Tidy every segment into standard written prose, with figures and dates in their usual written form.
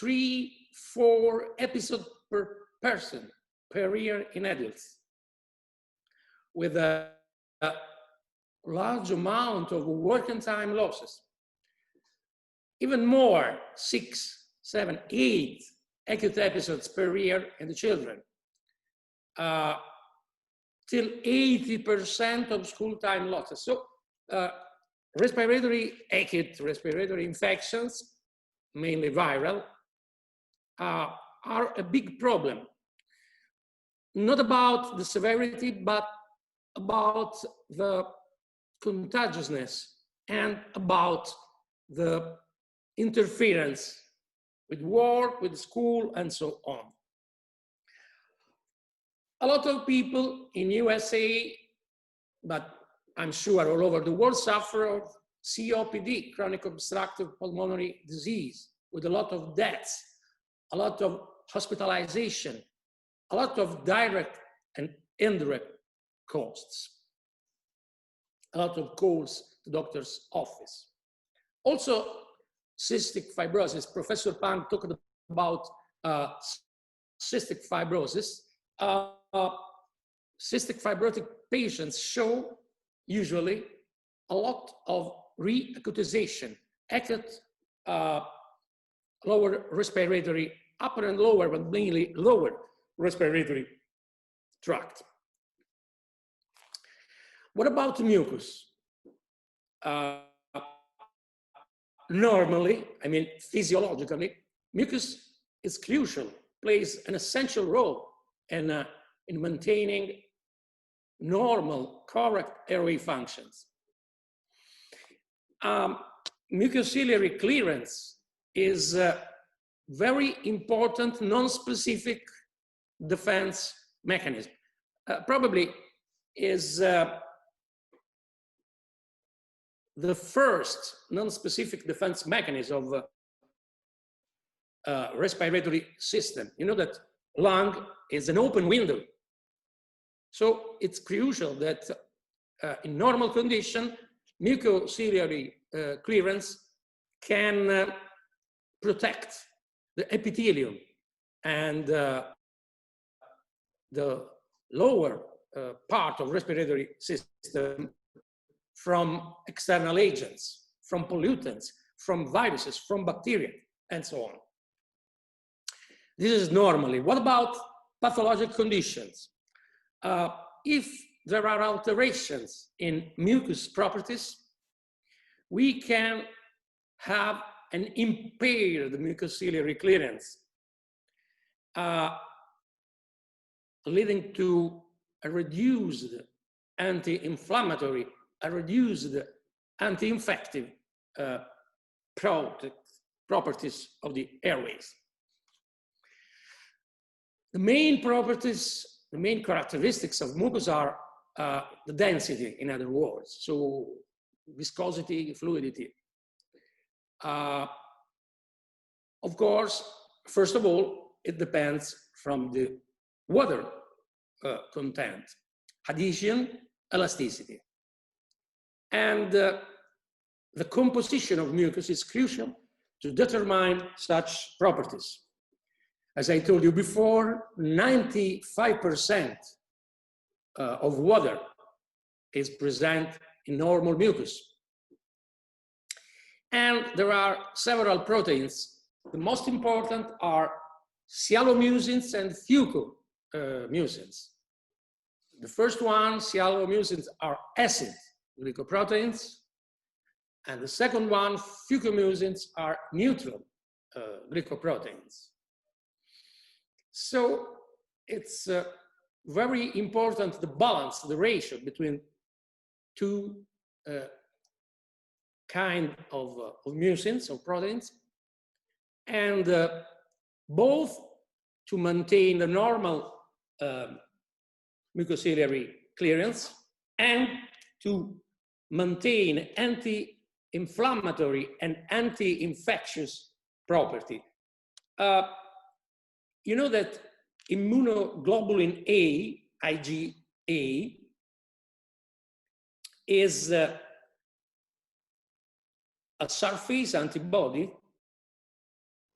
3-4 episodes per person per year in adults, with a large amount of working time losses. Even more, 6, 7, 8 acute episodes per year in the children. Till 80% of school time losses. So acute respiratory infections, mainly viral, are a big problem. Not about the severity, but about the contagiousness and about the interference with work, with school, and so on. A lot of people in USA, but I'm sure all over the world, suffer of COPD, chronic obstructive pulmonary disease, with a lot of deaths, a lot of hospitalization, a lot of direct and indirect costs, a lot of calls to doctor's office. Also, cystic fibrosis. Professor Pan talked about cystic fibrosis. Cystic fibrotic patients show usually a lot of reacutization, acute lower respiratory, upper and lower, but mainly lower respiratory tract. What about mucus? Normally, I mean physiologically, mucus is crucial, plays an essential role in maintaining normal, correct airway functions. Mucociliary clearance is a very important non-specific defense mechanism. Probably is the first non-specific defense mechanism of respiratory system. You know that lung is an open window. So it's crucial that in normal condition, mucociliary clearance can protect the epithelium and the lower part of respiratory system from external agents, from pollutants, from viruses, from bacteria, and so on. This is normally. What about pathologic conditions? If there are alterations in mucus properties, we can have an impaired mucociliary clearance, leading to a reduced anti-inflammatory, a reduced anti-infective properties of the airways. The main properties, the main characteristics of mucus are the density, in other words, so viscosity, fluidity. Of course, first of all, it depends from the water content, adhesion, elasticity. And the composition of mucus is crucial to determine such properties. As I told you before, 95% of water is present in normal mucus. And there are several proteins. The most important are sialomucins and fucomucins. The first one, sialomucins, are acid glycoproteins. And the second one, fucomucins, are neutral glycoproteins. So it's very important to balance the ratio between two kind of mucins or proteins, and both to maintain the normal mucociliary clearance and to maintain anti-inflammatory and anti-infectious property. You know that immunoglobulin A, IgA, is a surface antibody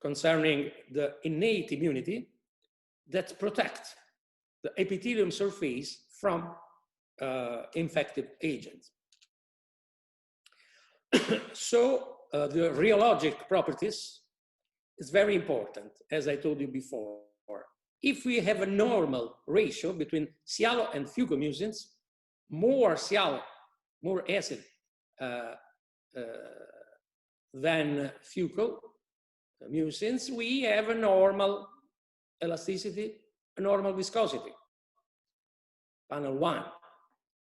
concerning the innate immunity that protect the epithelium surface from infective agents. So the rheologic properties is very important, as I told you before. If we have a normal ratio between sialo and fucomucins, more sialo, more acid than fucomucins, we have a normal elasticity, a normal viscosity. Panel 1.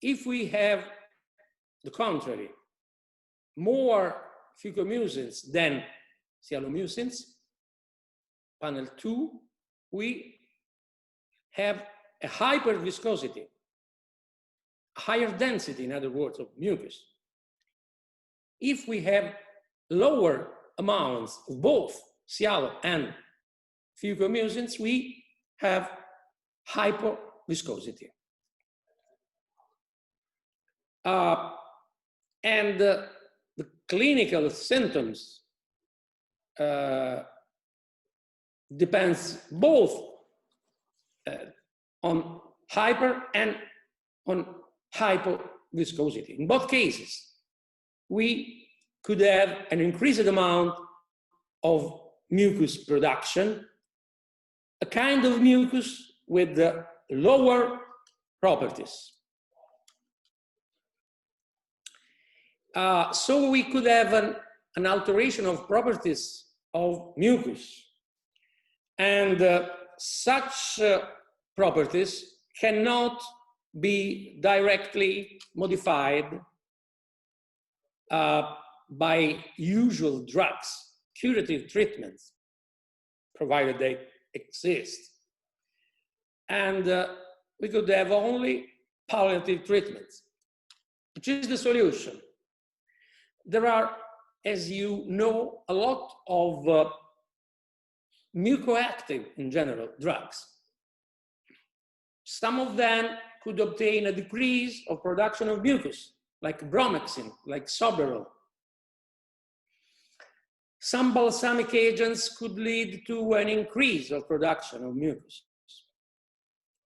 If we have the contrary, more fucomucins than sialomucins, panel 2, we have a hyperviscosity, higher density, in other words, of mucus. If we have lower amounts of both sialo and fucomucins, we have hypoviscosity. And the clinical symptoms depends both on hyper and on hypoviscosity. In both cases, we could have an increased amount of mucus production, a kind of mucus with the lower properties. So we could have an alteration of properties of mucus. And such properties cannot be directly modified by usual drugs, curative treatments, provided they exist. And we could have only palliative treatments, which is the solution. There are, as you know, a lot of mucoactive, in general, drugs. Some of them could obtain a decrease of production of mucus, like bromexin, like soberol. Some balsamic agents could lead to an increase of production of mucus.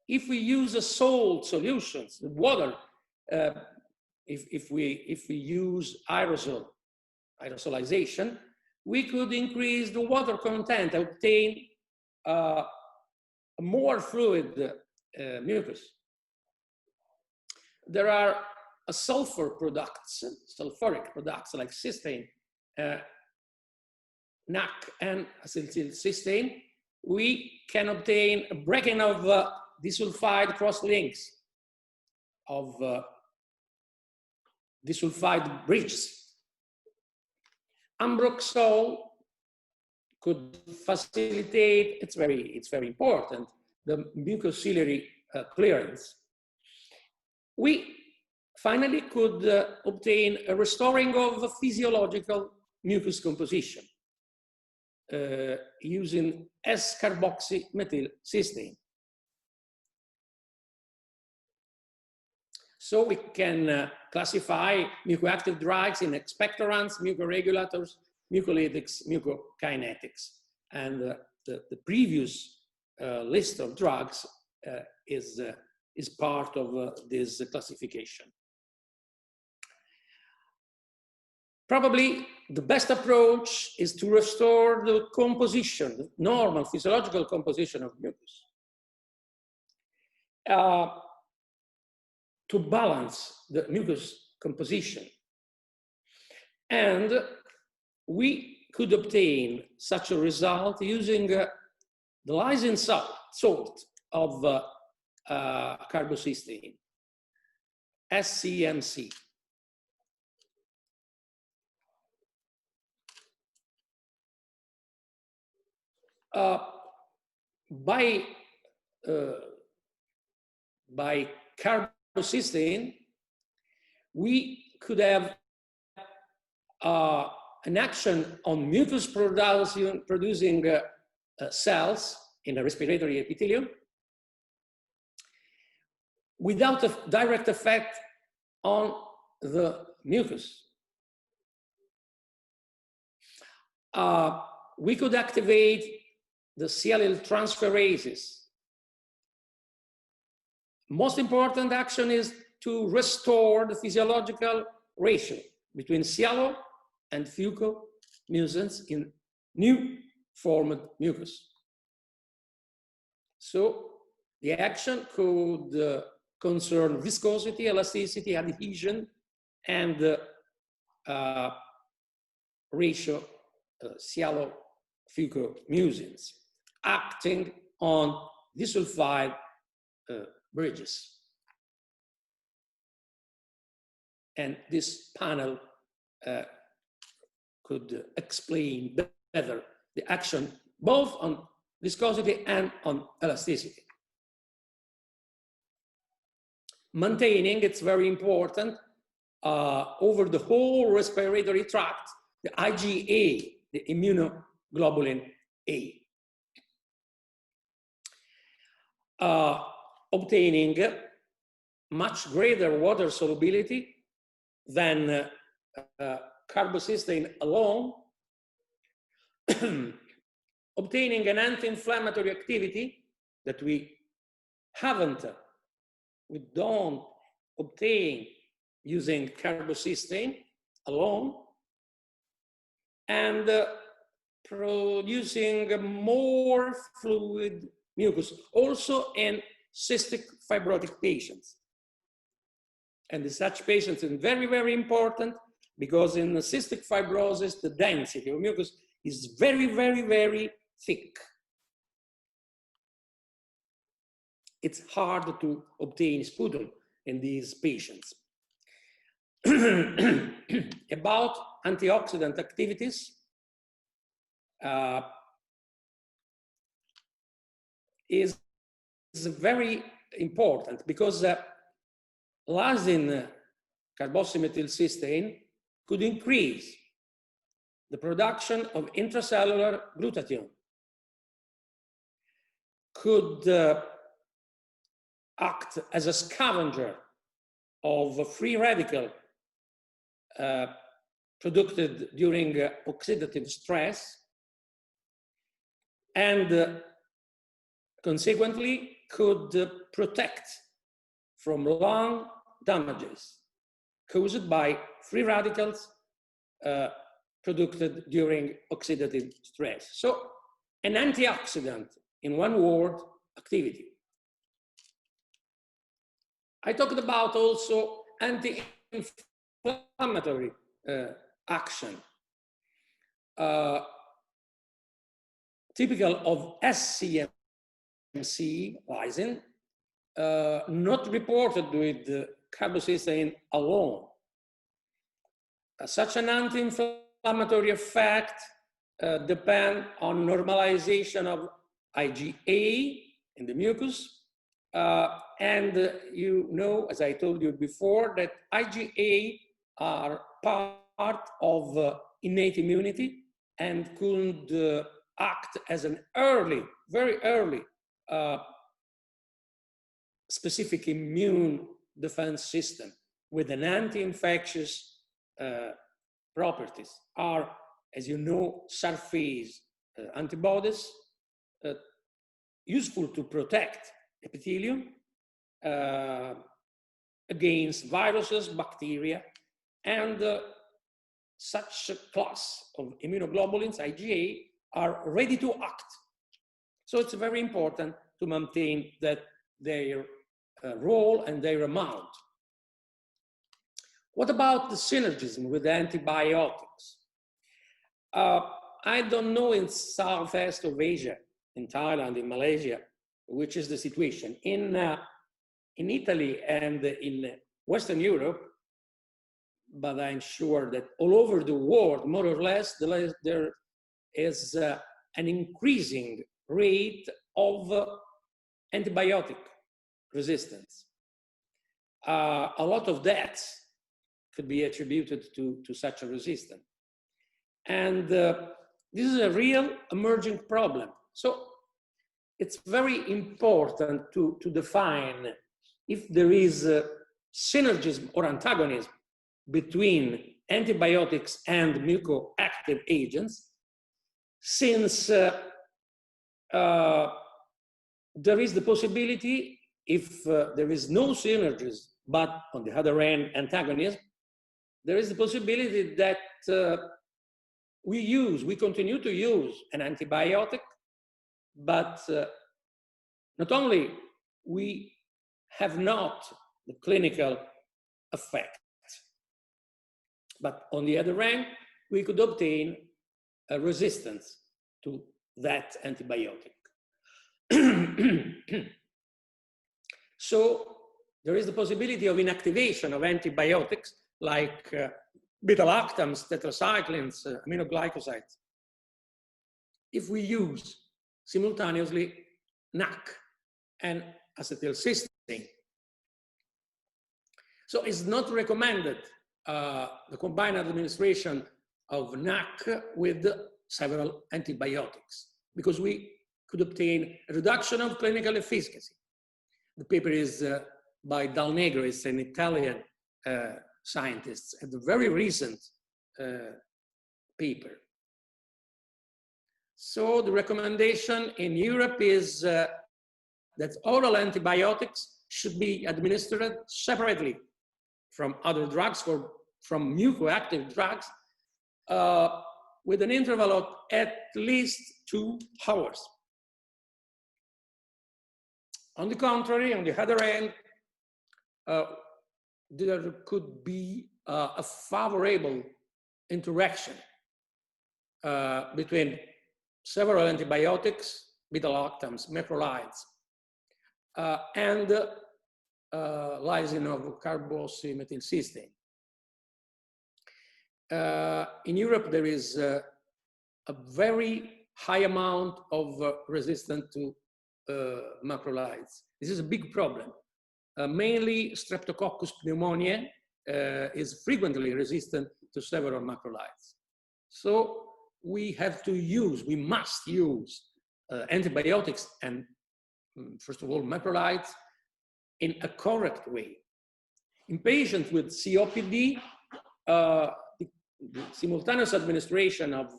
If we use a salt solutions, water, if we use aerosolization, we could increase the water content, obtain a more fluid mucus. There are sulfuric products like cysteine, NAC, and acetylcysteine. We can obtain a breaking of disulfide cross links of disulfide bridges. Ambroxol could facilitate, it's very important, the mucociliary clearance. We finally could obtain a restoring of the physiological mucus composition using S-carboxymethylcysteine. So we can classify mucoactive drugs in expectorants, mucoregulators, mucolytics, mucokinetics. And the previous list of drugs is part of this classification. Probably the best approach is to restore the composition, the normal physiological composition of mucus, to balance the mucus composition. And we could obtain such a result using the lysine salt of carbocysteine, SCMC. By carbocysteine, we could have an action on mucus producing cells in the respiratory epithelium without a direct effect on the mucus. we could activate the CLL transferases. Most important action is to restore the physiological ratio between cyalo and fucomucins in new formed mucus. So the action could concern viscosity, elasticity, adhesion, and ratio cyalo-fucomucins, acting on disulfide bridges. And this panel could explain better the action both on viscosity and on elasticity. Maintaining, it's very important, over the whole respiratory tract, the IgA, the immunoglobulin A. Obtaining much greater water solubility than carbocysteine alone, obtaining an anti-inflammatory activity that we don't obtain using carbocysteine alone, and producing more fluid mucus, also in cystic fibrotic patients. And in such patients is very, very important, because in the cystic fibrosis, the density of mucus is very, very, very thick. It's hard to obtain sputum in these patients. About antioxidant activities, is very important, because lysine carboxymethylcysteine could increase the production of intracellular glutathione, could act as a scavenger of free radical produced during oxidative stress, and consequently could protect from lung damages caused by free radicals produced during oxidative stress. So an antioxidant, in one word, activity. I talked about also anti-inflammatory action, typical of SCMC, lysine, not reported with carbocysteine alone. Such an anti-inflammatory effect depends on normalization of IgA in the mucus. And you know, as I told you before, that IgA are part of innate immunity and could act as an early, very early specific immune defense system with an anti-infectious properties. Are, as you know, surface antibodies useful to protect epithelium against viruses, bacteria, and such a class of immunoglobulins, IgA, are ready to act. So it's very important to maintain that their role and their amount. What about the synergism with antibiotics? I don't know in Southeast of Asia, in Thailand, in Malaysia, which is the situation. In Italy and in Western Europe, but I'm sure that all over the world, more or less, there is an increasing rate of antibiotic resistance. A lot of deaths could be attributed to such a resistance. And this is a real emerging problem. So it's very important to define if there is synergism or antagonism between antibiotics and mucoactive agents, since there is the possibility, if there is no synergies, but on the other hand, antagonism, there is the possibility that we continue to use an antibiotic, but not only we have not the clinical effect, but on the other hand, we could obtain a resistance to that antibiotic. So there is the possibility of inactivation of antibiotics like beta-lactams, tetracyclines, aminoglycosides, if we use simultaneously NAC and acetylcysteine. So it's not recommended the combined administration of NAC with several antibiotics because we could obtain a reduction of clinical efficacy. The paper is by Dal Negro, it's an Italian scientist, and a very recent paper. So the recommendation in Europe is that oral antibiotics should be administered separately from other drugs, from mucoactive drugs, with an interval of at least 2 hours. On the contrary, on the other hand, there could be a favorable interaction between several antibiotics, beta-lactams, macrolides, and lysine of carboxymethylcysteine. In Europe, there is a very high amount of resistance to macrolides. This is a big problem. Mainly Streptococcus pneumoniae is frequently resistant to several macrolides. So we must use antibiotics and, first of all, macrolides in a correct way. In patients with COPD, the simultaneous administration of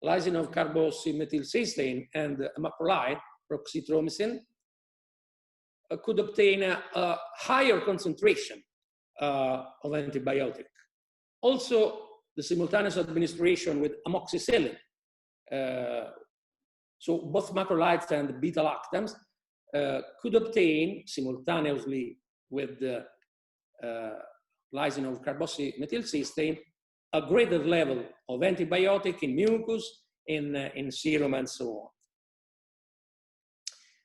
lysine of carboxymethylcysteine and macrolide, proxytromycin, could obtain a higher concentration of antibiotic. Also, the simultaneous administration with amoxicillin, so both macrolides and beta-lactams could obtain simultaneously with the lysine of carboxymethylcysteine a greater level of antibiotic in mucus, in serum, and so on.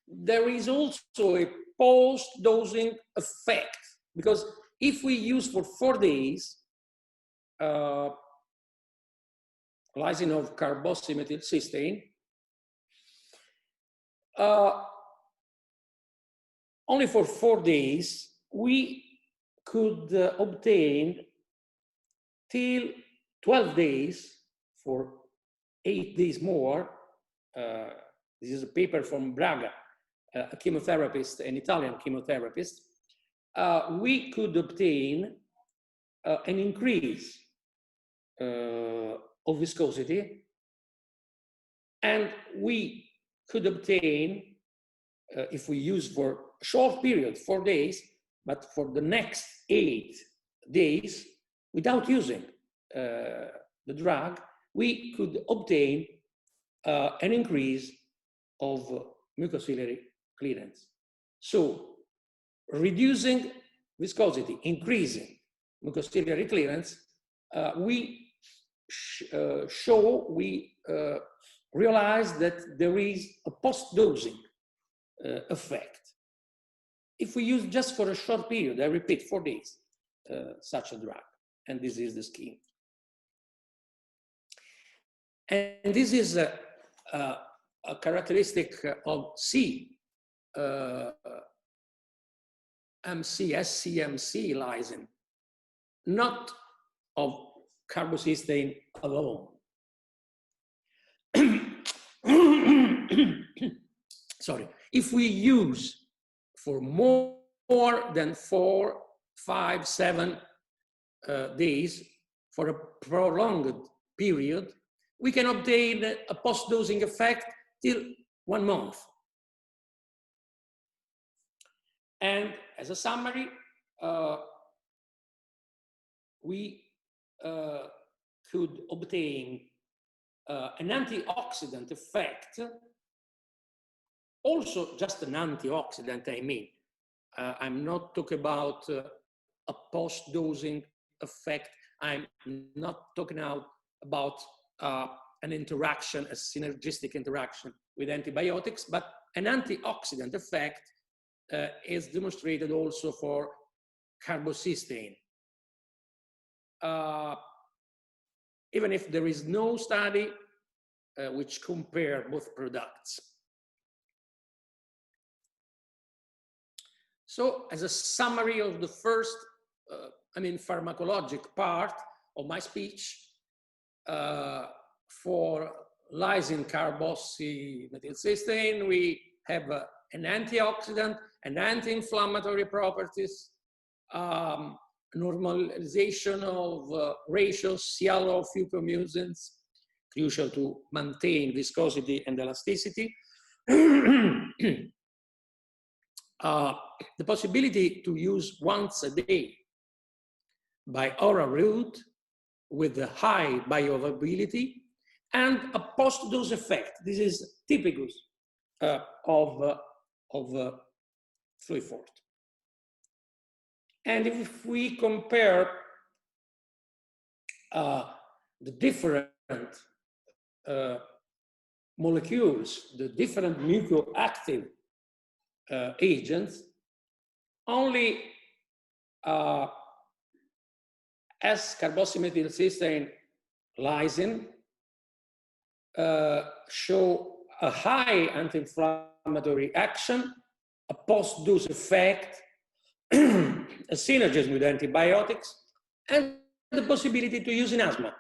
There is also a post-dosing effect, because if we use for 4 days lysine of carboxymethylcysteine, only for 4 days, we could obtain till 12 days, for 8 days more. This is a paper from Braga, a chemotherapist, an Italian chemotherapist. We could obtain an increase of viscosity, and we could obtain, if we use for a short period, 4 days, but for the next 8 days, without using the drug, we could obtain an increase of mucociliary clearance. So reducing viscosity, increasing mucociliary clearance, we realize that there is a post-dosing effect. If we use just for a short period, I repeat, 4 days, such a drug, and this is the scheme. And this is a characteristic of SCMC lysine, not of carbocysteine alone. Sorry, if we use for more than 4, 5, 7 days for a prolonged period, we can obtain a post-dosing effect till 1 month. And as a summary, we could obtain an antioxidant effect, also just an antioxidant, I mean. I'm not talking about a post-dosing effect. I'm not talking about an interaction, a synergistic interaction with antibiotics, but an antioxidant effect is demonstrated also for carbocysteine. Even if there is no study which compare both products. So as a summary of the first, pharmacologic part of my speech, for lysine carboxymethylcysteine, we have an antioxidant, an anti-inflammatory properties, normalization of ratios, yellow fucomusins, crucial to maintain viscosity and elasticity. The possibility to use once a day by oral route with a high bioavailability and a post-dose effect. This is typical of Fluifort. And if we compare the different molecules, the different mucoactive agents, only as carboxymethylcysteine lysine show a high anti-inflammatory action, a post-dose effect, a synergism with antibiotics, and the possibility to use in asthma,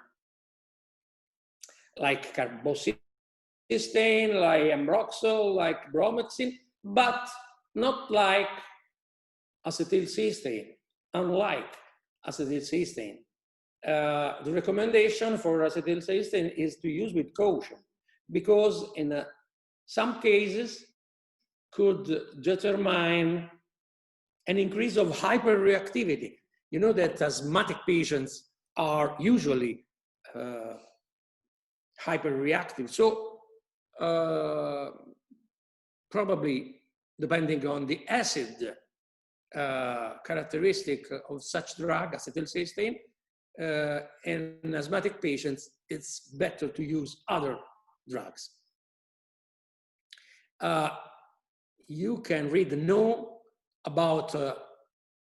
like carbocysteine, like ambroxol, like bromoxin, but not like acetylcysteine, unlike acetylcysteine. The recommendation for acetylcysteine is to use with caution, because in some cases could determine an increase of hyperreactivity. You know that asthmatic patients are usually hyperreactive. So probably depending on the acid characteristic of such drug, acetylcysteine, in asthmatic patients, it's better to use other drugs. You can read no about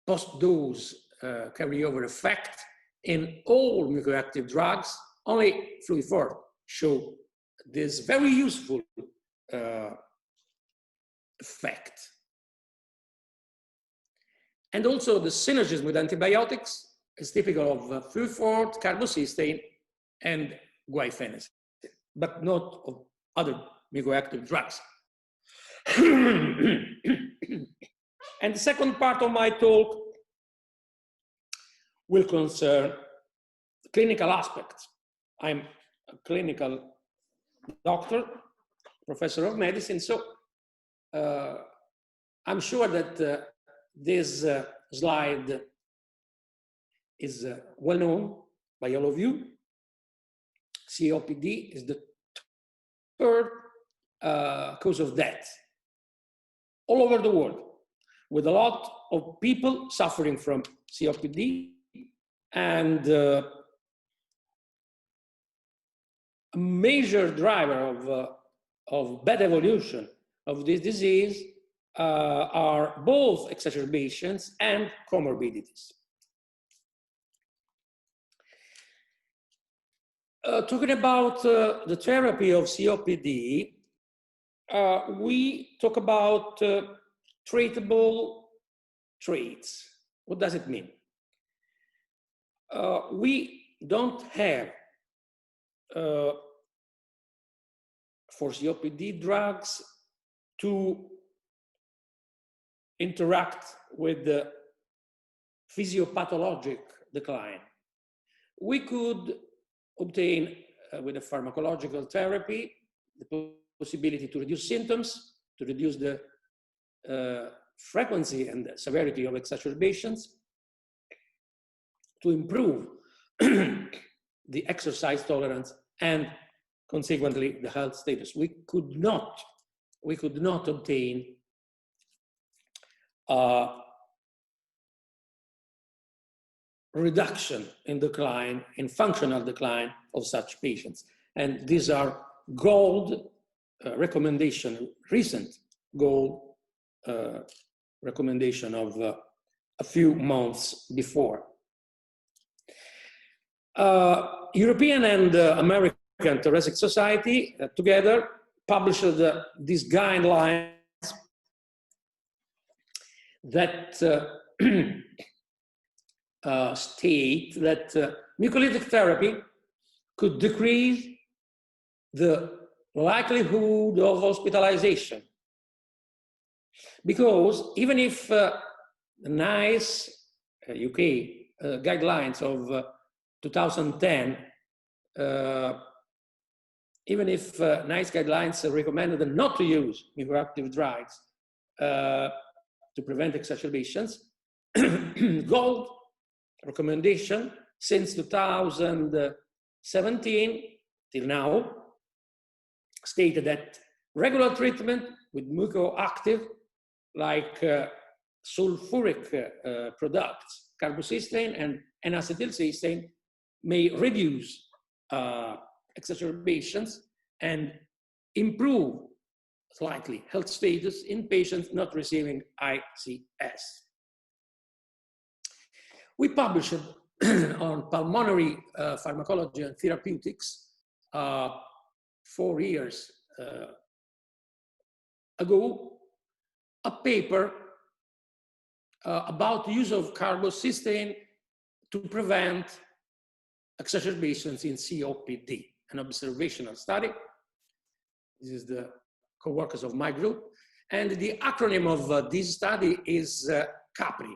post-dose carryover effect in all mucoactive drugs. Only Fluifort show this very useful effect. And also the synergism with antibiotics is typical of Fluifort, carbocysteine, and guaifenesin, but not of other mucoactive drugs. And the second part of my talk will concern clinical aspects. I'm a clinical doctor, professor of medicine, so I'm sure that this slide is well known by all of you. COPD is the third cause of death all over the world, with a lot of people suffering from COPD, and a major driver of bad evolution of this disease are both exacerbations and comorbidities. Talking about the therapy of COPD, we talk about treatable traits. What does it mean? We don't have, for COPD drugs, to interact with the physiopathologic decline. We could obtain with a pharmacological therapy, the possibility to reduce symptoms, to reduce the frequency and the severity of exacerbations, to improve the exercise tolerance, and consequently the health status. We could not obtain reduction in decline, in functional decline of such patients. And these are gold recommendation, recent gold recommendation of a few months before. European and American Thoracic Society together published these guidelines that state that mucolytic therapy could decrease the likelihood of hospitalization. Because even if the NICE UK guidelines of 2010, even if NICE guidelines recommended not to use mucoactive drugs to prevent exacerbations, gold recommendation since 2017 till now stated that regular treatment with mucoactive like sulfuric products, carbocysteine and N-acetylcysteine, may reduce exacerbations and improve slightly health status in patients not receiving ICS. We published on pulmonary pharmacology and therapeutics 4 years ago a paper about the use of carbocysteine to prevent exacerbations in COPD, an observational study. This is the co-workers of my group. And the acronym of this study is CAPRI.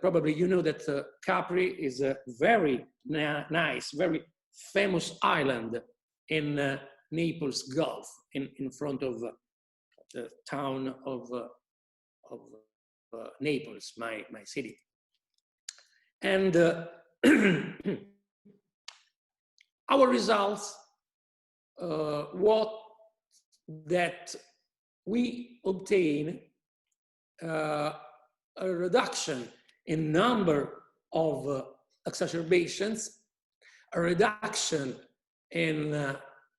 Probably you know that Capri is a very nice, very famous island in Naples Gulf, in front of the town of Naples, my city. And our results, what that we obtain a reduction in number of exacerbations, a reduction in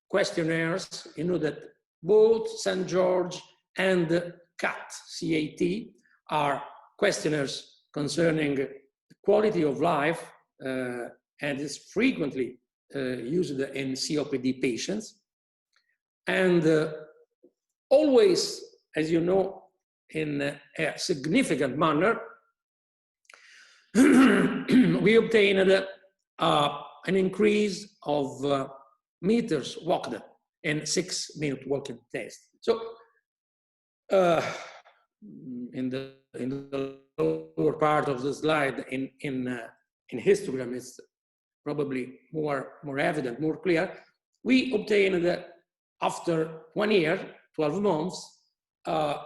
questionnaires. You know that both St. George and CAT, C-A-T, are questionnaires concerning the quality of life and is frequently used in COPD patients. And always, as you know, in a significant manner, we obtained an increase of meters walked in 6-minute walking test. So in the lower part of the slide, in histogram, it's probably more evident, more clear. We obtained after 1 year, 12 months, a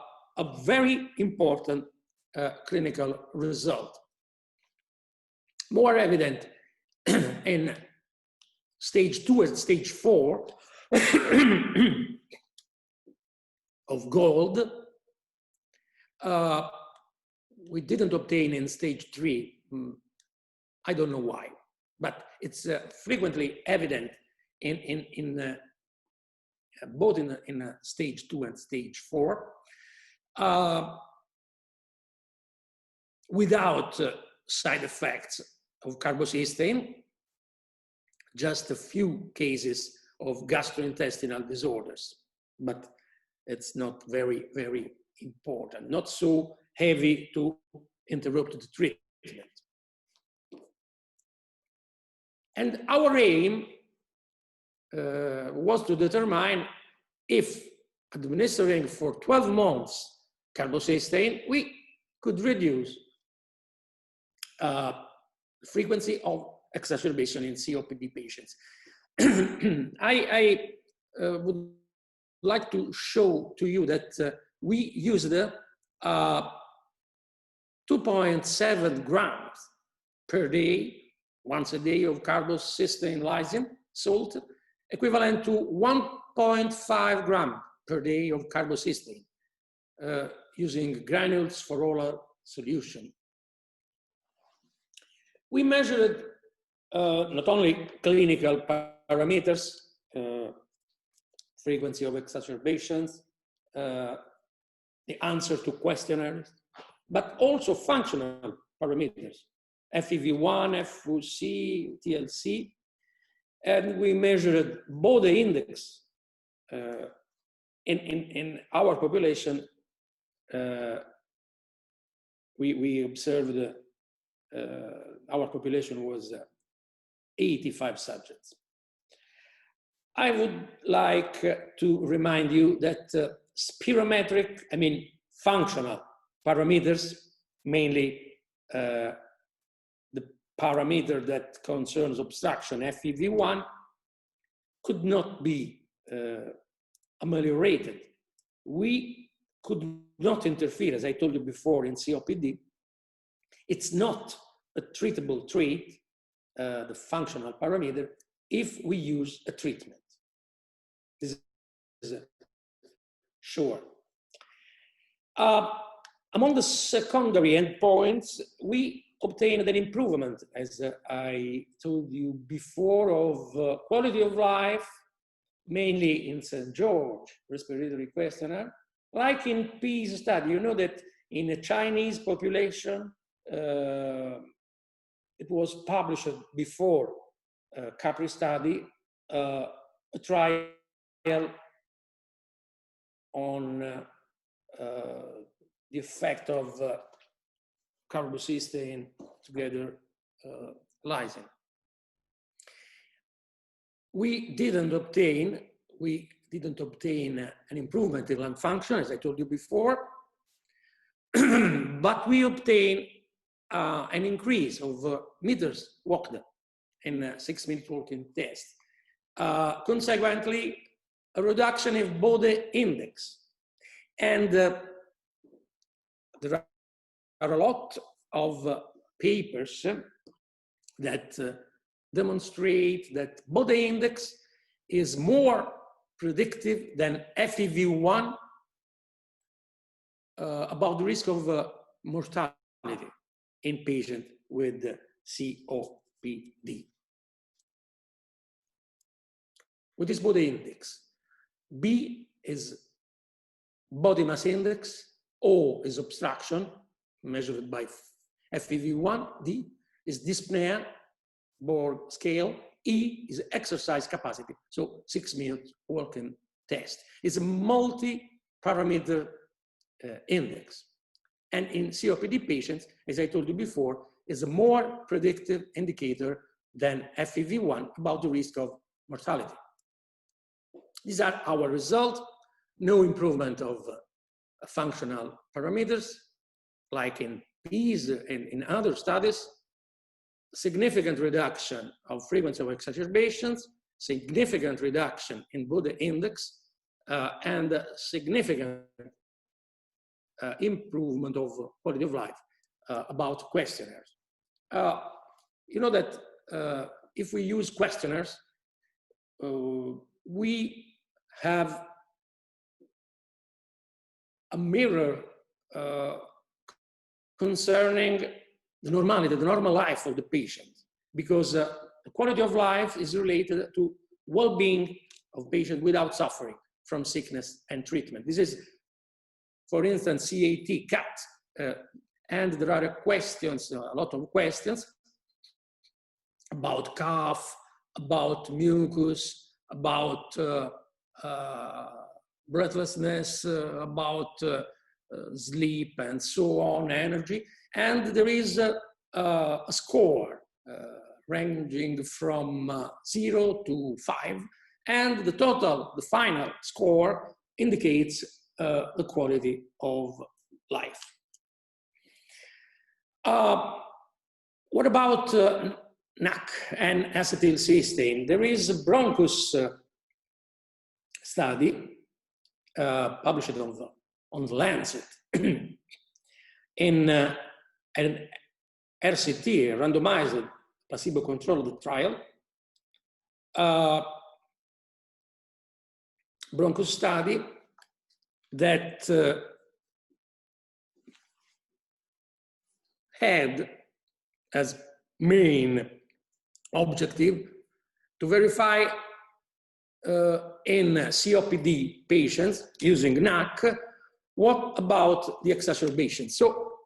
very important clinical result. More evident in stage 2 and stage 4 of gold. We didn't obtain in stage 3. I don't know why, but it's frequently evident in both in stage 2 and stage 4, without side effects of carbocysteine, just a few cases of gastrointestinal disorders, but it's not very, very important, not so heavy to interrupt the treatment. And our aim was to determine if administering for 12 months carbocysteine, we could reduce frequency of exacerbation in COPD patients. I would like to show to you that we used 2.7 grams per day, once a day, of carbocysteine lysine salt, equivalent to 1.5 grams per day of carbocysteine, using granules for oral solution. We measured not only clinical parameters, frequency of exacerbations, the answer to questionnaires, but also functional parameters, FEV1, FVC, TLC, and we measured body index. In our population, we observed our population was 85 subjects. I would like to remind you that spirometric, I mean functional parameters, mainly the parameter that concerns obstruction, FEV1, could not be ameliorated. We could not interfere, as I told you before, in COPD. It's not a treatable trait, the functional parameter, if we use a treatment. This is sure. Among the secondary endpoints, we obtained an improvement, as I told you before, of quality of life, mainly in St. George Respiratory Questionnaire. Like in PEACE study, you know that in the Chinese population, it was published before Capri study, a trial on the effect of carbocysteine together lysine. We didn't obtain an improvement in lung function, as I told you before, but we obtained an increase of meters walked in a 6-minute walking test. Consequently, a reduction in body index. And there are a lot of papers that demonstrate that body index is more predictive than FEV1 about the risk of mortality in patients with COPD. What is body index? B is body mass index, O is obstruction, measured by FEV1, D is dyspnea, Borg scale, E is exercise capacity, so 6-minute walking test. It's a multi-parameter index. And in COPD patients, as I told you before, is a more predictive indicator than FEV1 about the risk of mortality. These are our results. No improvement of functional parameters, like in PEACE and in other studies. Significant reduction of frequency of exacerbations, significant reduction in body index, and significant improvement of quality of life about questionnaires. You know that if we use questionnaires, we have a mirror concerning the normality, the normal life of the patient, because the quality of life is related to well-being of patients without suffering from sickness and treatment. This is, for instance, CAT, and there are questions, a lot of questions about cough, about mucus, about breathlessness, about sleep, and so on, energy. And there is a score ranging from 0 to 5, and the total, the final score indicates the quality of life. What about NAC and acetylcysteine. There is a Bronchus study published on the Lancet in an RCT, a randomized placebo-controlled trial. Bronchus study that had as main objective to verify in COPD patients using NAC, what about the exacerbation? So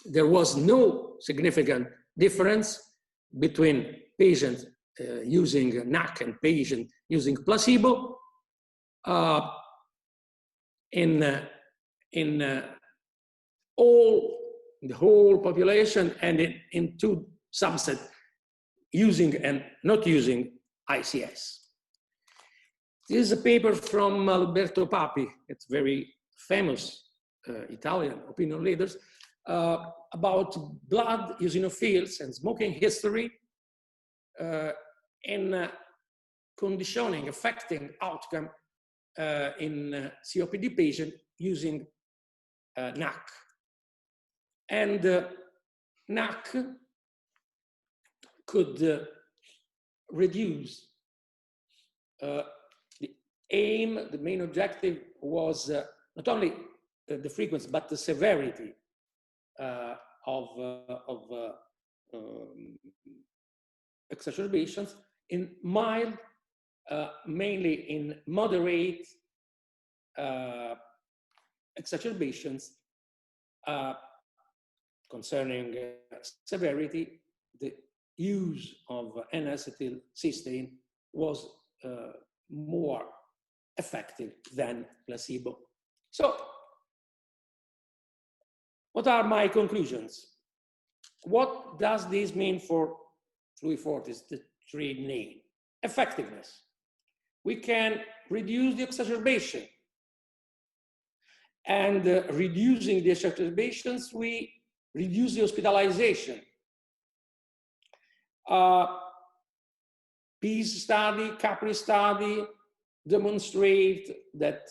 there was no significant difference between patients using NAC and patients using placebo in the whole population, and in two subsets, using and not using ICS. This is a paper from Alberto Papi. It's very famous Italian opinion leaders about blood eosinophils and smoking history in conditioning, affecting outcome in COPD patient using NAC. And NAC could reduce the aim, the main objective was not only the frequency, but the severity of exacerbations in mild, mainly in moderate exacerbations. Concerning severity, the use of N-acetylcysteine was more effective than placebo. So, what are my conclusions? What does this mean for Fluifort? Is the trade name? Effectiveness. We can reduce the exacerbation, and reducing the exacerbations, we reduce the hospitalization. Peace study, Capri study demonstrate that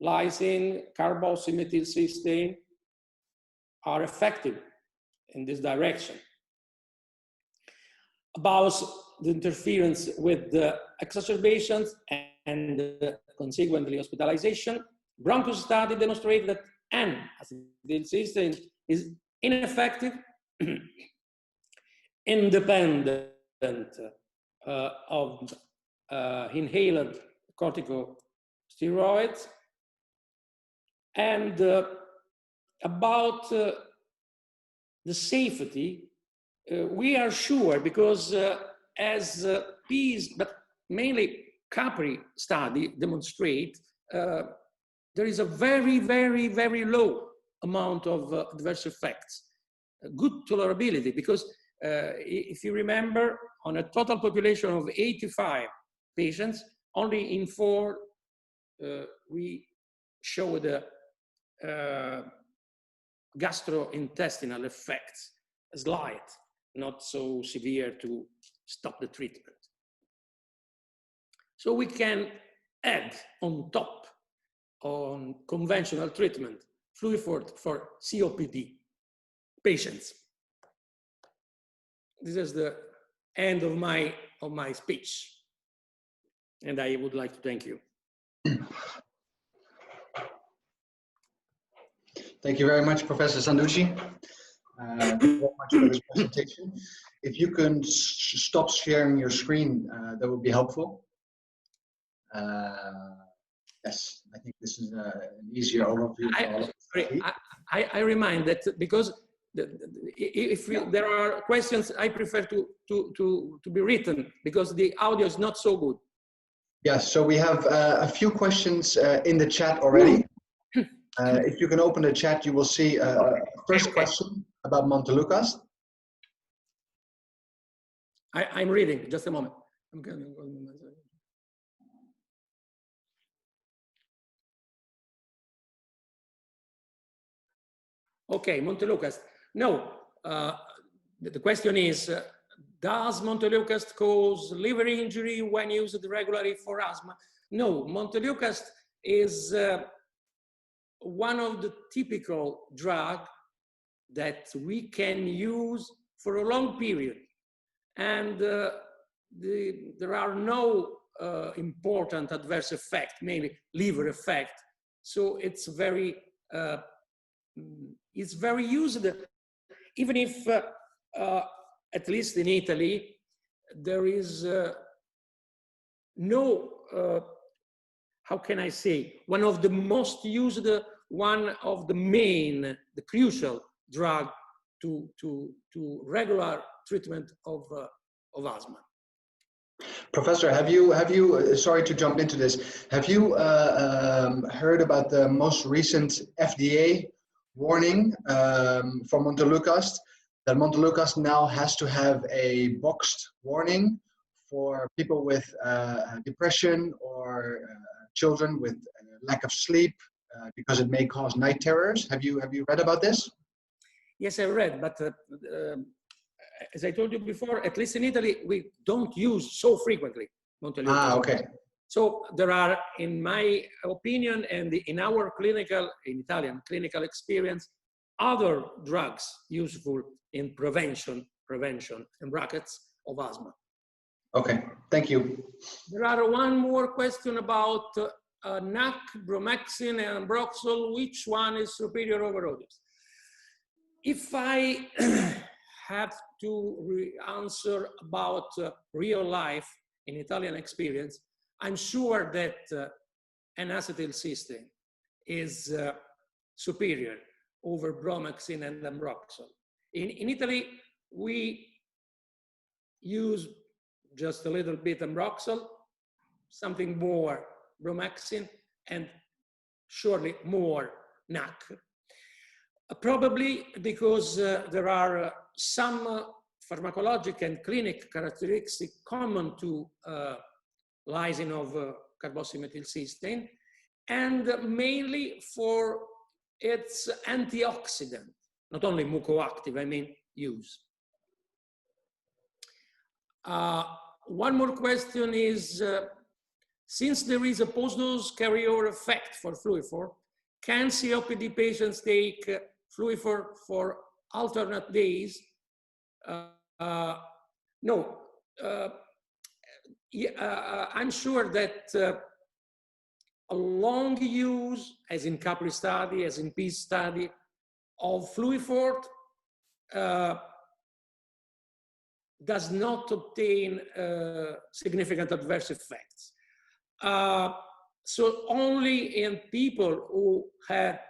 lysine, carboxymethylcysteine are effective in this direction. About the interference with the exacerbations and consequently hospitalization, Bronchus study demonstrated that N-acetylcysteine is ineffective, independent of inhaled corticosteroids. And about the safety, we are sure because as PEAS, but mainly Capri study demonstrate, there is a very, very, very low amount of adverse effects. Good tolerability, because if you remember, on a total population of 85 patients, only in 4 we showed gastrointestinal effects, slight, not so severe to stop the treatment. So we can add on top on conventional treatment Fluifort for COPD patients. This is the end of my speech, and I would like to thank you. Thank you very much, Professor Sanduzzi. Thank you very much for this presentation. If you can stop sharing your screen, that would be helpful. Yes, I think this is an easier overview. I remind that because there are questions, I prefer to be written because the audio is not so good. Yes, so we have a few questions in the chat already. If you can open the chat, you will see first question about Montelukast. I'm reading, just a moment. Okay, Montelukast. No, the question is, does Montelukast cause liver injury when used regularly for asthma? No, Montelukast is one of the typical drugs that we can use for a long period. And there are no important adverse effects, mainly liver effect. So it's very used, even if, at least in Italy, there is no, how can I say, one of the most used, one of the main, the crucial drug to regular treatment of asthma. Professor, have you, sorry to jump into this, have you heard about the most recent FDA warning for Montelukast, that Montelukast now has to have a boxed warning for people with depression or children with lack of sleep because it may cause night terrors? Have you read about this? Yes, I read, but as I told you before, at least in Italy, we don't use so frequently Montelukast. Ah, okay. So there are, in my opinion, and in our clinical, in Italian clinical experience, other drugs useful in prevention, in brackets, of asthma. Okay, thank you. There are one more question about NAC, bromexin, and Ambroxol. Which one is superior over others? If I have to answer about real life in Italian experience, I'm sure that N-acetylcysteine is superior over bromexin and Ambroxol. In Italy, we use just a little bit Ambroxol, something more bromexin, and surely more NAC. Probably because there are some pharmacologic and clinic characteristics common to lysine of carboxymethylcysteine, and mainly for its antioxidant, not only mucoactive, I mean use. One more question is, since there is a post-dose carryover effect for Fluifort, can COPD patients take Fluifort for alternate days? No. I'm sure that a long use, as in Capri study, as in Peace study, of Fluifort does not obtain significant adverse effects. So only in people who had,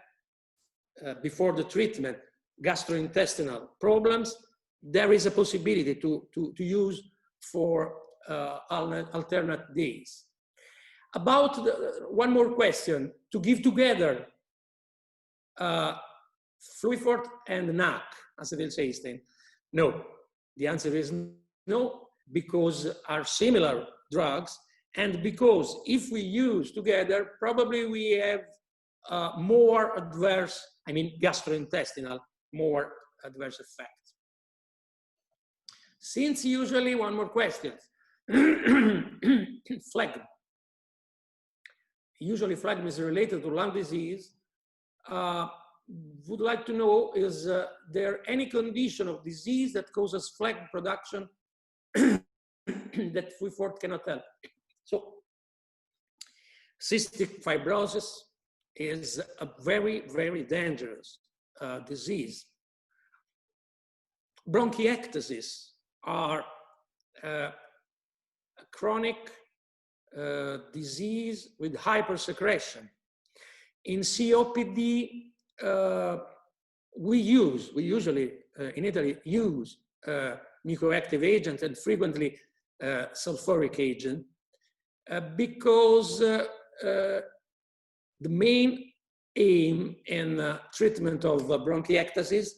before the treatment, gastrointestinal problems, there is a possibility to use for alternate days. About one more question, to give together Fluifort and NAC, acetylcysteine. No, the answer is no, because are similar drugs, and because if we use together, probably we have more adverse, I mean gastrointestinal, more adverse effects. Since usually, one more question, phlegm. Usually phlegm is related to lung disease. Would like to know, is there any condition of disease that causes phlegm production that Fluifort cannot help? So, cystic fibrosis is a very, very dangerous disease. Bronchiectasis are a chronic disease with hypersecretion. In COPD, we usually in Italy use mucoactive agent and frequently sulfuric agent because the main aim in treatment of bronchiectasis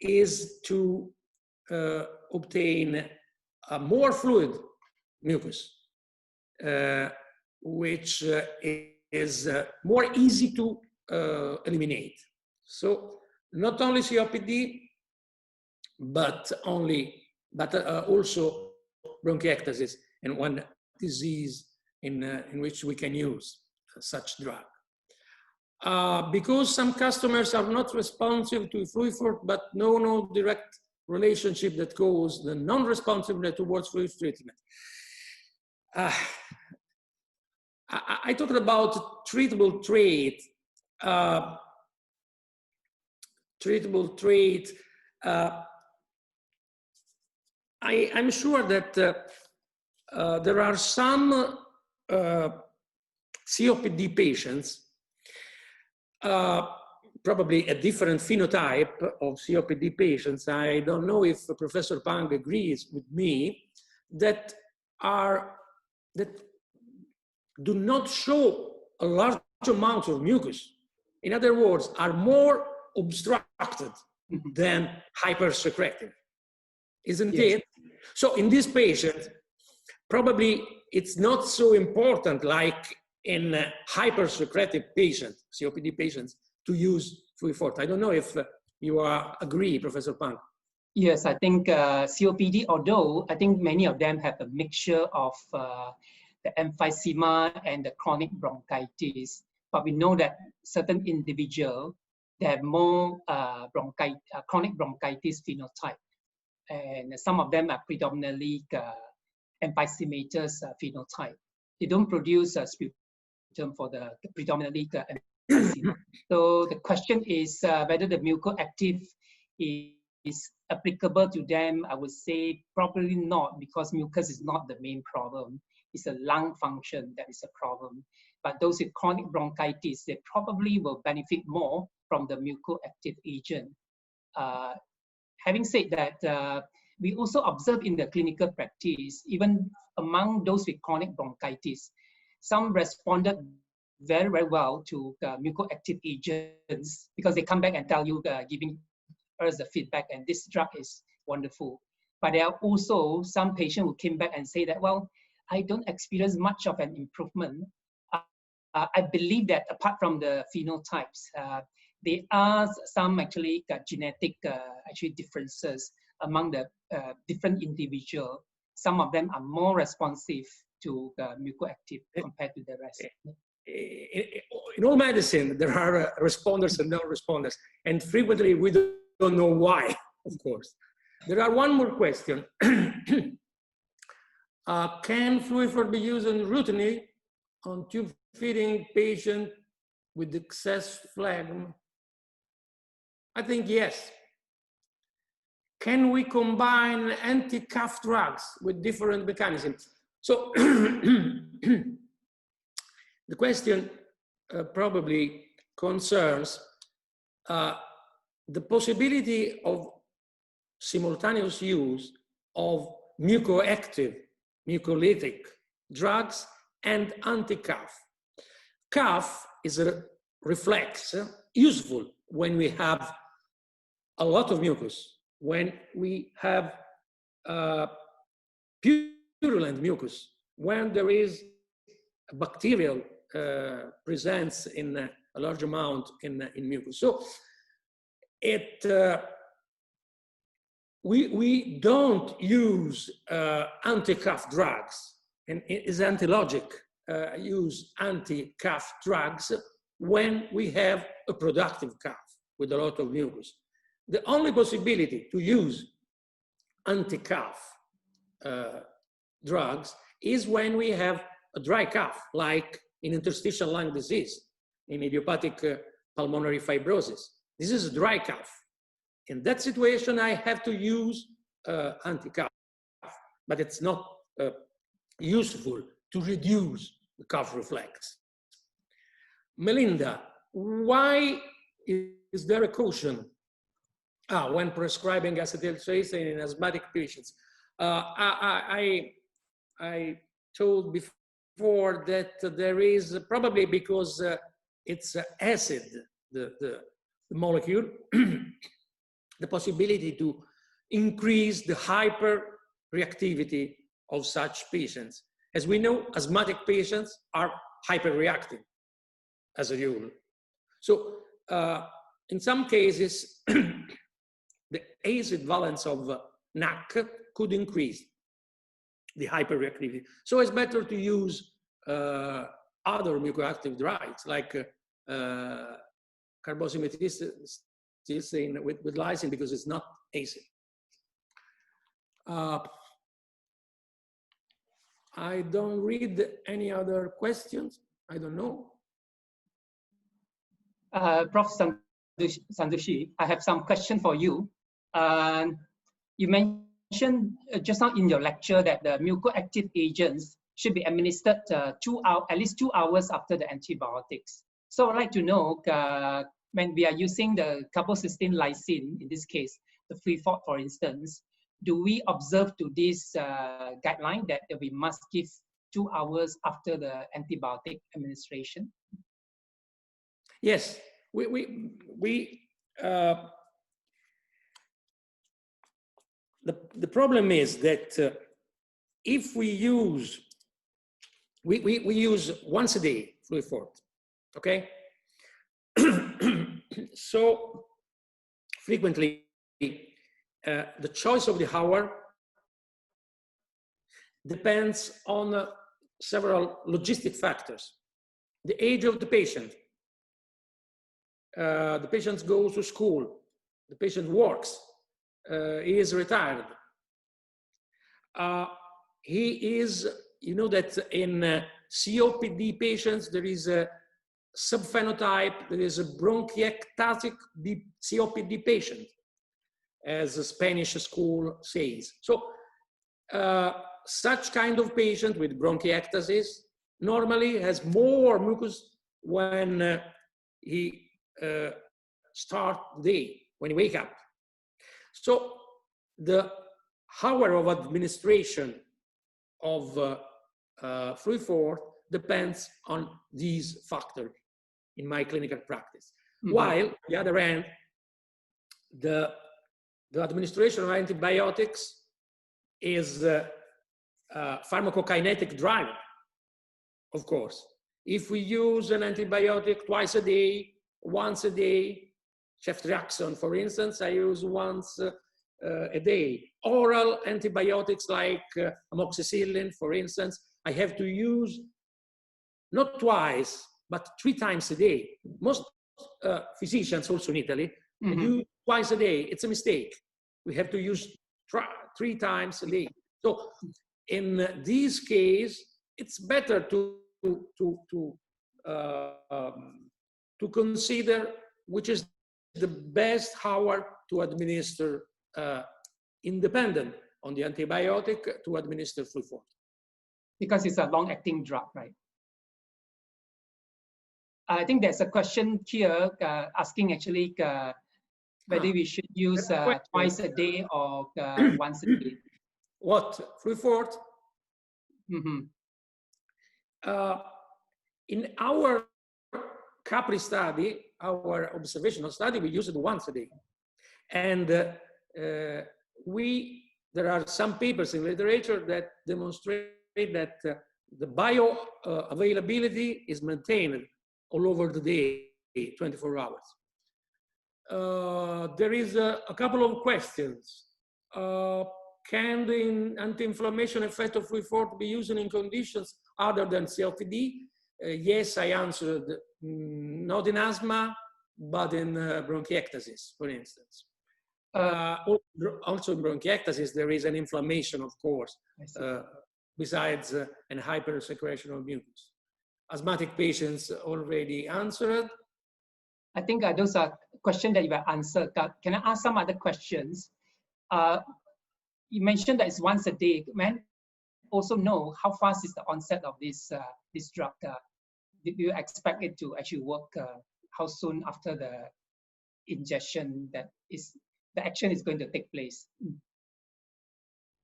is to obtain a more fluid mucus, which is more easy to eliminate. So not only COPD, but also bronchiectasis and one disease in which we can use such drug. Because some customers are not responsive to Fluifort, but no direct relationship that goes the non-responsiveness towards Fluifort treatment. I talked about treatable trait. I'm sure that there are some COPD patients, probably a different phenotype of COPD patients. I don't know if Professor Pang agrees with me that do not show a large amount of mucus. In other words, are more obstructed than hypersecretive. Isn't it? So in this patient, probably it's not so important like in hypersecretive patients, COPD patients, to use Fluifort. I don't know if you agree, Professor Pang. Yes, I think COPD, although I think many of them have a mixture of the emphysema and the chronic bronchitis, but we know that certain individuals, they have more chronic bronchitis phenotype. And some of them are predominantly emphysematous phenotype. They don't produce sputum for the predominantly emphysema. So the question is whether the mucoactive is applicable to them. I would say probably not, because mucus is not the main problem. It's a lung function that is a problem. But those with chronic bronchitis, they probably will benefit more from the mucoactive agent. Having said that, we also observe in the clinical practice, even among those with chronic bronchitis, some responded very, very well to mucoactive agents because they come back and tell you, giving us the feedback, and this drug is wonderful. But there are also some patients who came back and say that, well, I don't experience much of an improvement. I believe that apart from the phenotypes, there are some actually genetic differences among the different individuals. Some of them are more responsive to mucoactive compared to the rest. In all medicine, there are responders and non-responders, and frequently we don't know why, of course. There are one more question. Can Fluifort be used in routine on tube feeding patient with excess phlegm? I think yes. Can we combine anti-cough drugs with different mechanisms? So the question probably concerns the possibility of simultaneous use of mucoactive, mucolytic drugs and anti-cough. Cough is a reflex, useful when we have a lot of mucus, when we have purulent mucus, when there is a bacterial presence in a large amount in mucus. So we don't use anti-cough drugs, and it is antilogic use anti-cough drugs when we have a productive cough with a lot of mucus. The only possibility to use anti-cough drugs is when we have a dry cough, like in interstitial lung disease, in idiopathic pulmonary fibrosis. This is a dry cough. In that situation, I have to use anti-cough, but it's not useful to reduce the cough reflex. Melinda, why is there a caution when prescribing acetyltracycline in asthmatic patients? I told before that there is probably because it's acid, the molecule, the possibility to increase the hyperreactivity of such patients. As we know, asthmatic patients are hyperreactive as a rule. So in some cases, the acid valence of NAC could increase the hyperreactivity. So it's better to use other mucoactive drugs like carboxymethylcysteine with lysine, because it's not acid. I don't read any other questions. I don't know. Prof. Sanduzzi, I have some question for you. You mentioned just now in your lecture that the mucoactive agents should be administered at least 2 hours after the antibiotics. So I'd like to know, when we are using the carbocysteine lysine, in this case, the Fluifort, for instance, do we observe to this guideline that we must give 2 hours after the antibiotic administration? Yes, the problem is that if we use once a day Fluifort, okay? So frequently the choice of the hour depends on several logistic factors. The age of the patient. The patient goes to school. The patient works. He is retired. He is, you know that in COPD patients, there is a subphenotype, there is a bronchiectatic COPD patient, as the Spanish school says. So such kind of patient with bronchiectasis normally has more mucus when he start the day, when he wake up. So the hour of administration of Fluifort depends on these factors in my clinical practice. Mm-hmm. While, on the other hand, the administration of antibiotics is pharmacokinetic driven, of course. If we use an antibiotic twice a day, once a day, ceftriaxone, for instance, I use once a day. Oral antibiotics like amoxicillin, for instance, I have to use not twice, but 3 times a day. Most physicians, also in Italy, mm-hmm. use twice a day. It's a mistake. We have to use 3 times a day. So in this case, it's better to consider which is the best hour to administer independent on the antibiotic to administer Fluifort. Because it's a long-acting drug, right? I think there's a question here asking actually whether we should use twice a day or once a day. What, Fluifort? Mm-hmm. In our Capri study, our observational study, we use it once a day. And there are some papers in literature that demonstrate that the bioavailability is maintained all over the day, 24 hours. There is a couple of questions. Can the anti-inflammation effect of Fluifort be used in conditions other than COPD? Yes, I answered, not in asthma, but in bronchiectasis, for instance. Also in bronchiectasis, there is an inflammation, of course, besides an hypersecretion of mucus. Asthmatic patients already answered. I think those are questions that you have answered. Can I ask some other questions? You mentioned that it's once a day. Man, also know how fast is the onset of this drug? Do you expect it to actually work? How soon after the ingestion that the action is going to take place?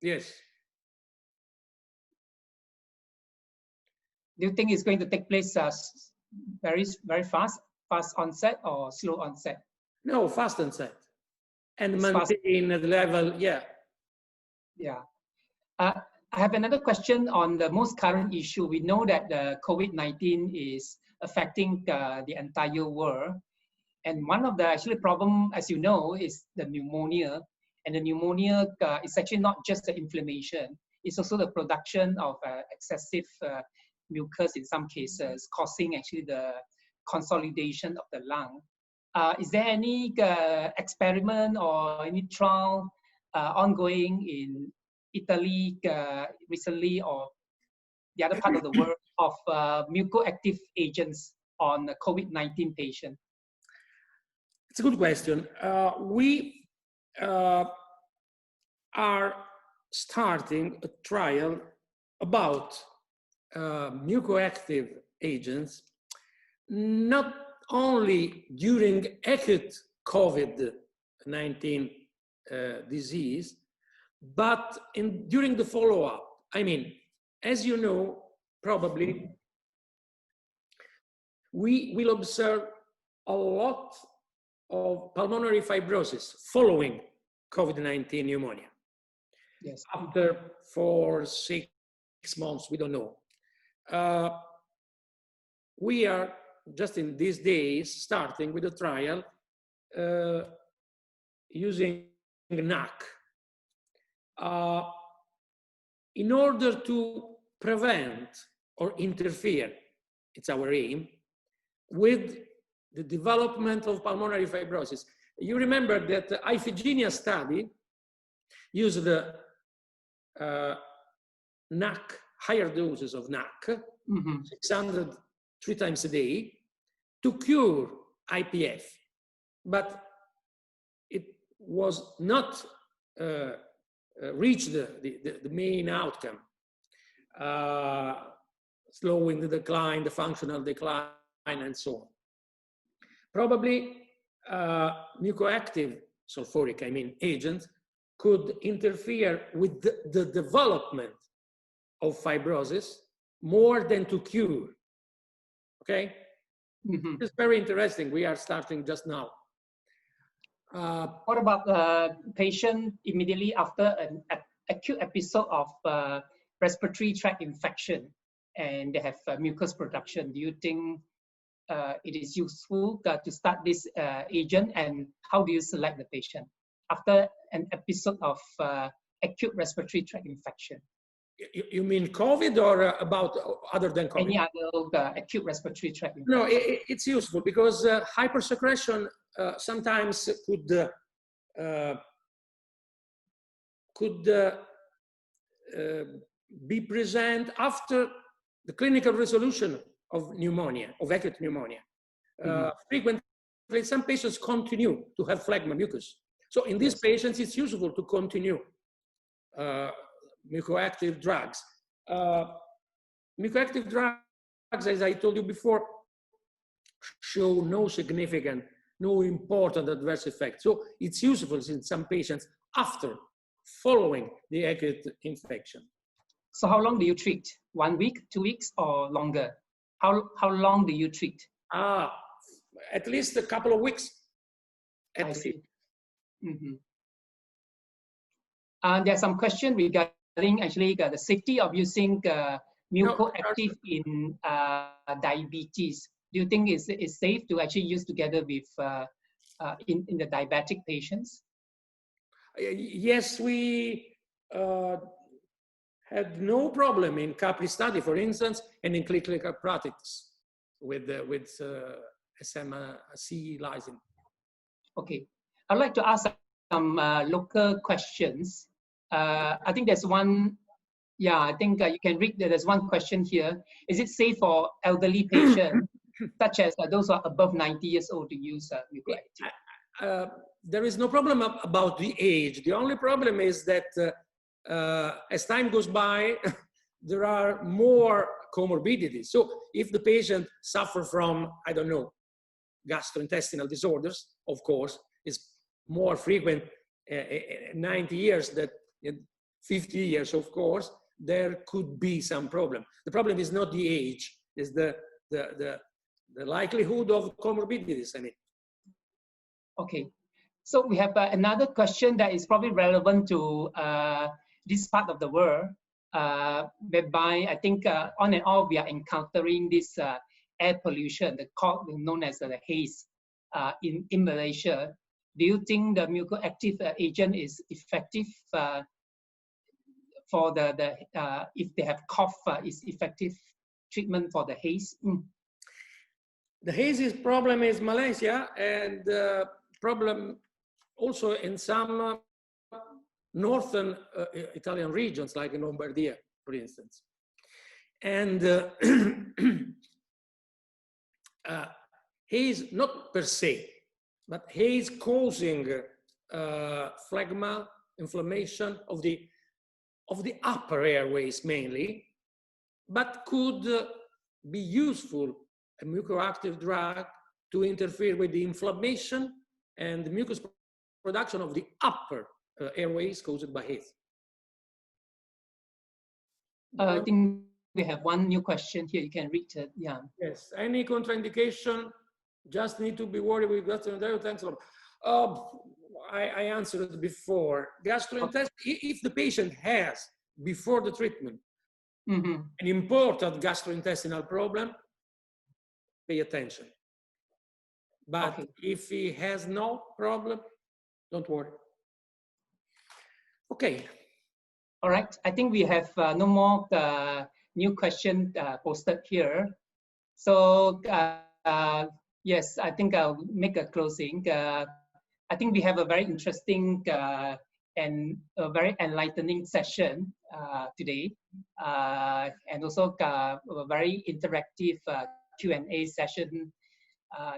Yes. Do you think it's going to take place very, very fast onset or slow onset? No, fast onset. And maintain the level, yeah. Yeah. I have another question on the most current issue. We know that the COVID-19 is affecting the entire world. And one of the actually problem, as you know, is the pneumonia. And the pneumonia is actually not just the inflammation, it's also the production of excessive mucus in some cases, causing actually the consolidation of the lung. Is there any experiment or any trial ongoing in Italy recently or the other part of the world of mucoactive agents on the COVID-19 patient? It's a good question. We are starting a trial about mucoactive agents, not only during acute COVID-19 disease, but during the follow-up. I mean, as you know, probably, we will observe a lot of pulmonary fibrosis following COVID-19 pneumonia. Yes. After 4, 6 months, we don't know. We are just in these days starting with a trial using NAC in order to prevent or interfere, it's our aim, with the development of pulmonary fibrosis. You remember that the Iphigenia study used the NAC, higher doses of NAC, 600 3 times a day, to cure IPF, but it was not reached the main outcome, slowing the decline, the functional decline, and so on. Probably mucoactive sulfuric, agent could interfere with the development of fibrosis more than to cure. Okay? It's very interesting. We are starting just now. What about the patient immediately after an acute episode of respiratory tract infection and they have mucus production? Do you think it is useful to start this agent, and how do you select the patient after an episode of acute respiratory tract infection? You mean COVID or about other than COVID? Any other acute respiratory tract infection? No, it's useful because hypersecretion sometimes could be present after the clinical resolution of pneumonia, of acute pneumonia. Frequently, some patients continue to have phlegma mucus. So in these patients, it's useful to continue mucoactive drugs. Mucoactive drugs, as I told you before, show no significant, no important adverse effect. So it's useful in some patients after, following the acute infection. So how long do you treat? 1 week, 2 weeks, or longer? How long do you treat? At least a couple of weeks. I see. There are some questions regarding actually the safety of using mucoactive in diabetes. Do you think it's safe to actually use together with in the diabetic patients? Yes, we had no problem in Capri study, for instance, and in clinical practice with SMC lysine. Okay, I'd like to ask some local questions. I think there's one. Yeah, I think you can read. There's one question here. Is it safe for elderly patients, such as those who are above 90 years old, to use mucoactive? There is no problem about the age. The only problem is that as time goes by, there are more comorbidities. So if the patient suffers from, I don't know, gastrointestinal disorders, of course, it's more frequent 90 years than 50 years, of course, there could be some problem. The problem is not the age, it's the likelihood of comorbidities, Okay, so we have another question that is probably relevant to this part of the world, whereby I think on and off we are encountering this air pollution, known as the haze in Malaysia. do you think the mucoactive agent is effective for if they have cough, is effective treatment for the haze? The haze problem is Malaysia, and problem also in some northern Italian regions, like in Lombardia, for instance. And haze, not per se, but haze causing phlegma, inflammation of the upper airways mainly, but could be useful, a mucoactive drug, to interfere with the inflammation and the mucus production of the upper airways caused by haze. I think we have one new question here. You can read it. Yeah. Yes. Any contraindication? Just need to be worried with gastroenteritis. Thanks a lot. I answered it before. Gastrointestinal. If the patient has before the treatment an important gastrointestinal problem, pay attention. But if he has no problem, don't worry. Okay. All right. I think we have no more new question posted here. So yes, I think I'll make a closing. I think we have a very interesting and a very enlightening session today, and also a very interactive Q&A session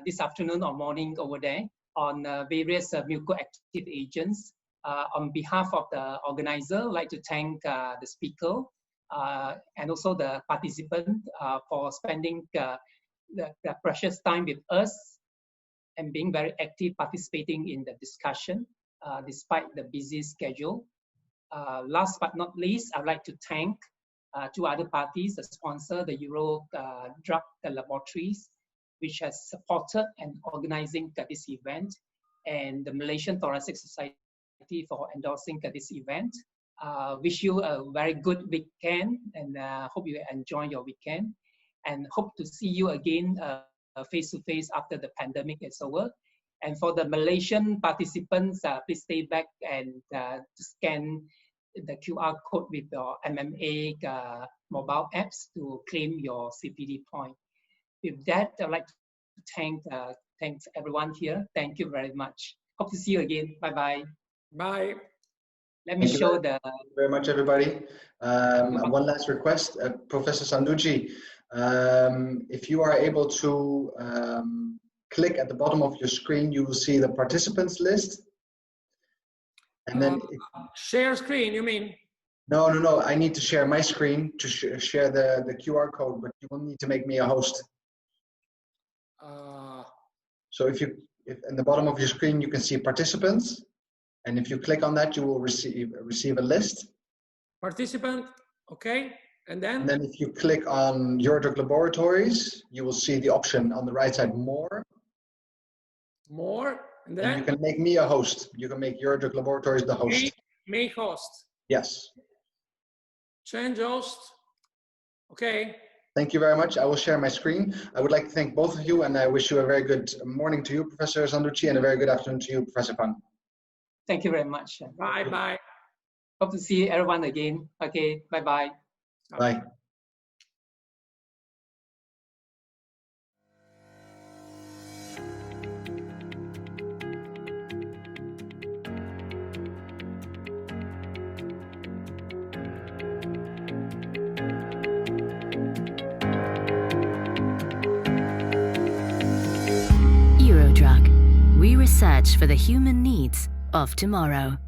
this afternoon or morning over there on various mucoactive agents. On behalf of the organizer, I'd like to thank the speaker and also the participant for spending the precious time with us and being very active participating in the discussion despite the busy schedule. Last but not least, I'd like to thank two other parties, the sponsor, the Euro Drug Laboratories, which has supported and organizing this event, and the Malaysian Thoracic Society for endorsing this event. Wish you a very good weekend, and hope you enjoy your weekend, and hope to see you again face-to-face after the pandemic is over. And for the Malaysian participants, please stay back and scan the QR code with your MMA mobile apps to claim your CPD point. With that, I'd like to thank everyone here. Thank you very much. Hope to see you again. Bye-bye. Bye. Let me show the... Thank you very much, everybody. One last request, Professor Sanduzzi, if you are able to click at the bottom of your screen, you will see the participants list. And then... share screen, you mean? No. I need to share my screen to share the QR code, but you will need to make me a host. So if in the bottom of your screen, you can see participants. And if you click on that, you will receive a list. Participant, okay. And then if you click on Your Drug Laboratories, you will see the option on the right side, More. And then you can make me a host. You can make Your Drug Laboratories the host. Make host. Yes. Change host. Okay. Thank you very much. I will share my screen. I would like to thank both of you, and I wish you a very good morning to you, Professor Sanduzzi, and a very good afternoon to you, Professor Pan. Thank you very much. Bye-bye. Hope to see everyone again. Okay, bye-bye. Bye. Eurodrug. We research for the human needs of tomorrow.